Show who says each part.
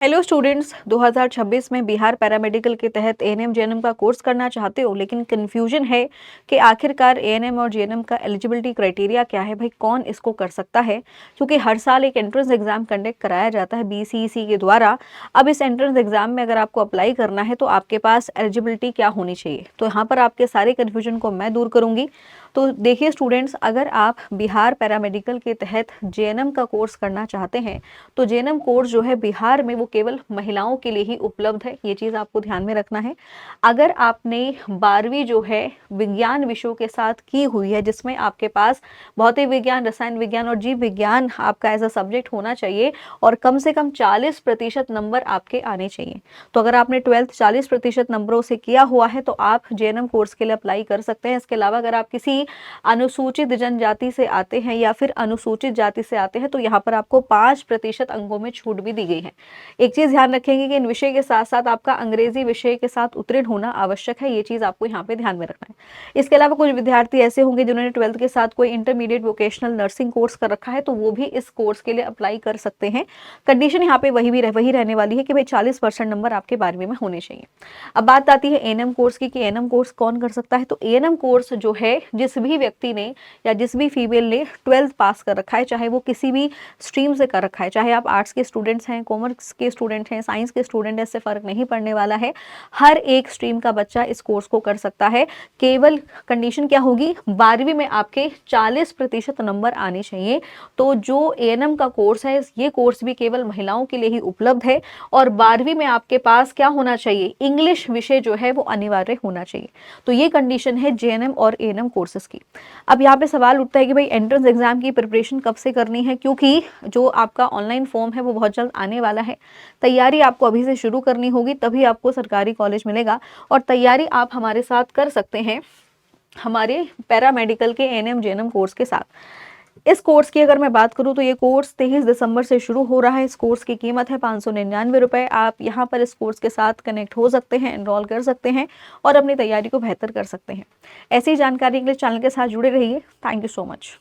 Speaker 1: Hello students, 2026 में Bihar paramedical के तहत एएनएम जेएनएम का कोर्स करना चाहते हो, लेकिन कन्फ्यूजन है कि आखिरकार एएनएम और जेएनएम का एलिजिबिलिटी क्राइटेरिया क्या है। भाई कौन इसको कर सकता है, क्योंकि हर साल एक एंट्रेंस एग्जाम कंडक्ट कराया जाता है बीसीईसी के द्वारा। अब इस एंट्रेंस एग्जाम में अगर आपको अप्लाई करना है तो आपके पास एलिजिबिलिटी क्या होनी चाहिए, तो यहाँ पर आपके सारे कन्फ्यूजन को मैं दूर करूंगी। तो देखिए स्टूडेंट्स, अगर आप बिहार पैरामेडिकल के तहत जेएनएम का कोर्स करना चाहते हैं तो जेएनएम कोर्स जो है बिहार में वो केवल महिलाओं के लिए ही उपलब्ध है, ये चीज़ आपको ध्यान में रखना है। अगर आपने 12वीं जो है विज्ञान विषयों के साथ की हुई है, जिसमें आपके पास भौतिक विज्ञान, रसायन विज्ञान और जीव विज्ञान आपका एज अ सब्जेक्ट होना चाहिए और कम से कम 40% नंबर आपके आने चाहिए। तो अगर आपने 12th 40% नंबरों से किया हुआ है तो आप जेएनएम कोर्स के लिए अप्लाई कर सकते हैं। इसके अलावा अगर आप किसी अनुसूचित जनजाति से आते हैं या फिर अनुसूचित जाति से आते हैं तो यहाँ पर आपको 5% अंकों में छूट भी दी गई है। एक चीज ध्यान रखेंगे कि इन विषय के साथ साथ आपका अंग्रेजी विषय के साथ उत्तीर्ण होना आवश्यक है, ये चीज आपको यहाँ पे ध्यान में रखना है। इसके अलावा कुछ विद्यार्थी ऐसे होंगे जिन्होंने 12th के साथ कोई इंटरमीडिएट वोकेशनल नर्सिंग कोर्स कर रखा है, तो वो भी इस कोर्स के लिए अप्लाई कर सकते हैं। कंडीशन यहाँ पे वही रहने वाली है कि भाई 40% नंबर आपके 12वीं में होने चाहिए। अब बात आती है एएनएम कोर्स की कि एएनएम कोर्स कौन कर सकता है। तो एएनएम कोर्स जो है जिस भी व्यक्ति ने या जिस भी फीमेल ने 12th पास कर रखा है, चाहे वो किसी भी स्ट्रीम से कर रखा है, चाहे आप आर्ट्स के स्टूडेंट्स हैं, कॉमर्स के स्टूडेंट हैं, साइंस के स्टूडेंट हैं, इससे फर्क नहीं पड़ने वाला है। हर एक स्ट्रीम का बच्चा इस कोर्स को कर सकता है। केवल कंडीशन क्या होगी, 12वीं में आपके 40% नंबर आने चाहिए। तो जो एएनएम का कोर्स है, ये कोर्स भी केवल महिलाओं के लिए ही उपलब्ध है और 12वीं में आपके पास क्या होना चाहिए, इंग्लिश विषय जो है वो अनिवार्य होना चाहिए। तो ये कंडीशन है जेएनएम और एएनएम कोर्सेज की। अब यहाँ पे सवाल उठता है कि भाई एंट्रेंस एग्जाम की प्रिपरेशन कब से करनी है, क्योंकि जो आपका ऑनलाइन फॉर्म है वो बहुत जल्द आने वाला है। तैयारी आपको अभी से शुरू करनी होगी, तभी आपको सरकारी कॉलेज मिलेगा। और तैयारी आप हमारे साथ कर सकते हैं हमारे पैरामेडिकल के एएनएम जेएनएम कोर्स के साथ। इस कोर्स की अगर मैं बात करूं तो ये कोर्स 23 दिसंबर से शुरू हो रहा है। इस कोर्स की कीमत है 599 रुपए। आप यहाँ पर इस कोर्स के साथ कनेक्ट हो सकते हैं, एनरोल कर सकते हैं और अपनी तैयारी को बेहतर कर सकते हैं। ऐसी जानकारी के लिए चैनल के साथ जुड़े रहिए। Thank you so much.